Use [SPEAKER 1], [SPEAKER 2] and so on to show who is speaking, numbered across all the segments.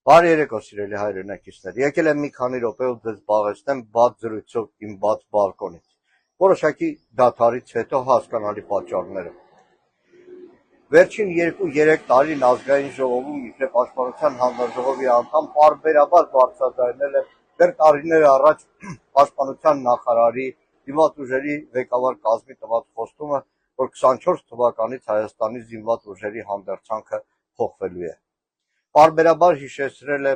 [SPEAKER 1] Բարի երեկո, սիրելի հայրենակիցներ։ Եկել եմ մի քանի րոպեով ձեզ զբաղեցնեմ բաց զրույցով իմ բաց բալկոնից։ Որոշակի դադարից հետո հասկանալի պատճառներով։ Վերջին 2-3 տարին ազգային ժողովում իբրև պաշտպանության հանձնաժողովի անդամ պարբերաբար բարձրաձայնել է դեռ տարիներ առաջ պաշտպանության նախարարի զինված ուժերի ղեկավար կազմի տված խոստումը, որ 24 թվականից Հայաստանի զինված ուժերի հանդերձանքը փոխվելու է։ Պարբերաբար հիշեցրել է,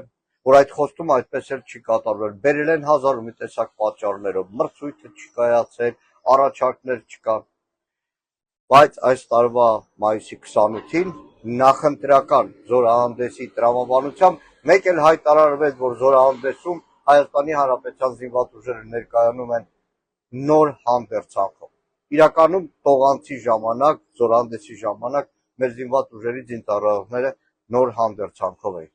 [SPEAKER 1] որ այդ խոստումը այդպես էլ չի կատարվել, բերել են հազար ու մի տեսակ պատճառներով, մրցույթը չի կայացել, առաջարկներ չկան, բայց այս տարվա մայիսի 28-ին նախընտրական զորահանդեսի տրամաբանությամբ մեկ էլ հայտարարվեց, որ զորահանդեսում Հայաստանի Հանրապետության զինված ուժերը ներկայանում են նոր հանդերձանքով։ Իրականում տողանցի ժամանակ, զորահանդեսի ժամանակ մեր զինված ուժերի զինծառայողները նոր հանդերձանքով էին։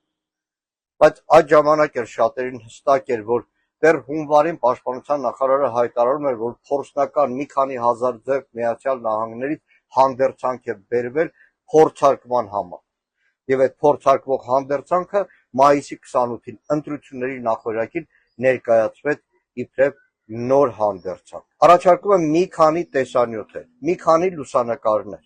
[SPEAKER 1] Բայց այդ ժամանակ էլ շատերին հստակ էր, որ դեռ հունվարին պաշտպանության նախարարը հայտարարում էր, որ փորձնական մի քանի հազար ձեռք Միացյալ Նահանգներից հանդերձանք է բերվել փորձարկման համար։ Եվ այդ փորձարկվող հանդերձանքը մայիսի 28-ին ընտրությունների նախօրյակին ներկայացվեց իբրև նոր հանդերձանք։ Առաջարկում եմ մի քանի տեսանյութեր, մի քանի լուսանկարներ,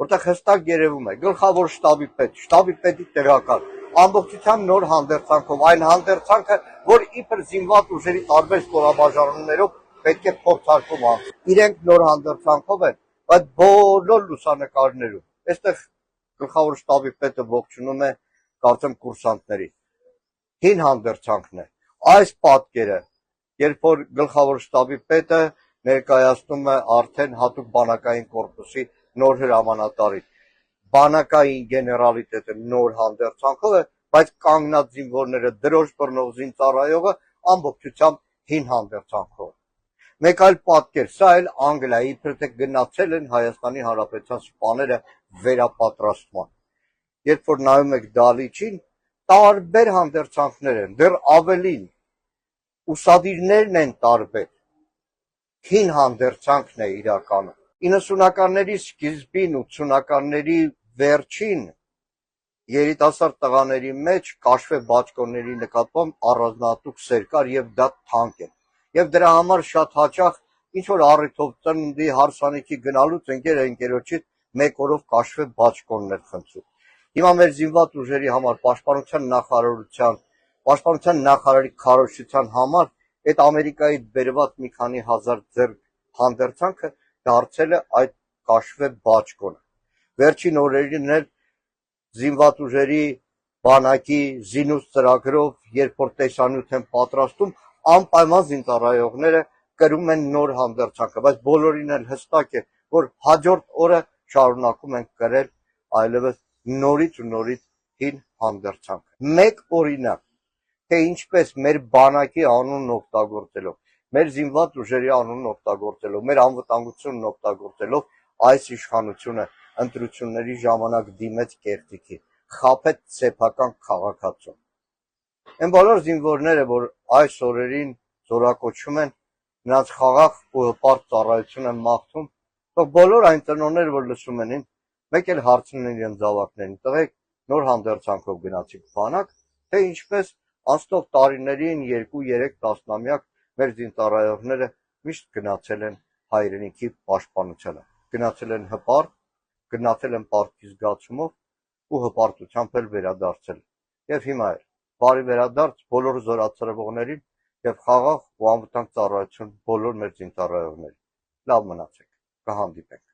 [SPEAKER 1] որտեղ հստակ երևում է գլխավոր շտաբի պետ, շտաբի պետի տեղակալ, ամբողջությամբ նոր հանդերձանքով, այն հանդերձանքը, որ իբր զինված ուժերի տարբեր ստորաբաժանումներով պետք է փորձարկում անցնի։ Իրենք նոր հանդերձանքով են, բայց բոլոր լուսանկարներում, այստեղ գլխավոր շտաբի պետը ողջունում է, կարծեմ կուրսանտների, հին հանդերձանքն է։ Այս պատկերը, երբ որ գլխավոր շտաբի պետը ներկայացնում է արդեն հատուկ բանակային կորպուսի նոր հրամանատարին, բանակային գեներալիտետը նոր հանդերձանքով է, բայց կանգնած զինվորները դրոշ բռնող զինծառայողը ամբողջությամբ հին հանդերձանքով։ Մեկ այլ պատկեր, սա էլ Անգլիայի, իբր թե գնացել են Հայաստանի Հանրապետության սպաները վերապատրաստման։ Երբ որ նայում եք դալիճին, տարբեր հանդերձանքներ են, դեռ ավելին, ուսադիրներն են տարբեր, հին հանդերձանքն է իրականում։ 90-ականների սկիզբին, 80-ականների վերջին երիտասարդ տղաների մեջ կաշվե բաճկոնների նկատմամբ առանձնահատուկ սեր կար եւ դա թանկ է։ Եվ դրա համար շատ հաճախ ինչ որ առիթով ծննդի հարսանիքի գնալուց ընկերոջից մեկ օրով կաշվե բաճկոններ խնդրում։ Հիմա մեր զինված ուժերի համար պաշտպանության նախարարի քարոզչության համար այդ Ամերիկայից բերված մի քանի հազար ձեռք հանդերձանքը դարձել է այդ կաշվե բաճկոնը։ Վերջին օրերին էլ զինված ուժերի բանակի զինուց ծրագրով, երբ որ տեսանյութ են պատրաստում, անպայման զինծառայողները կրում են նոր հանդերձանքը, բայց բոլորին էլ հստակ է, որ հաջորդ օրը շարունակում են կրել այլևս նորից ու նորից հին հանդերձանքը։ Մեկ օրինակ, թե ինչպես մեր բանակի անունն օգտագործելով, մեր զինված ուժերի անունն օգտագործելով, մեր անվտանգությունն օգտագործելով այս իշխանությունը ընտրությունների ժամանակ դիմեց կեղտիքի, խաբեց սեփական քաղաքացուն։ Այն բոլոր զինվորները, որ այս օրերին զորակոչում են, նրանց խաղաղ ու հպարտ ծառայություն են մաղթում, թող բոլոր այն ծնողները, որ լսում են ինձ, մեկ էլ հարցնեն իրենց զավակներին, տղեկ նոր հանդերձանքով գնացիք բանակ, թե ինչպես անցնող տարիներին 2-3 տասնամյակ մեր զինծառայողները միշտ գնացել են հայրենիքի պաշտպանությանը, գնացել են հպարտ, գնացել են պարտքի զգացումով ու հպարտությամբ էլ վերադարձել։ Եվ հիմա էլ բարի վերադարձ բոլոր զորացրվողներին եւ խաղաղ ու անվտանգ ծառայություն բոլոր մեր զինծառայողներին։ Լավ մնացեք, կհանդիպենք։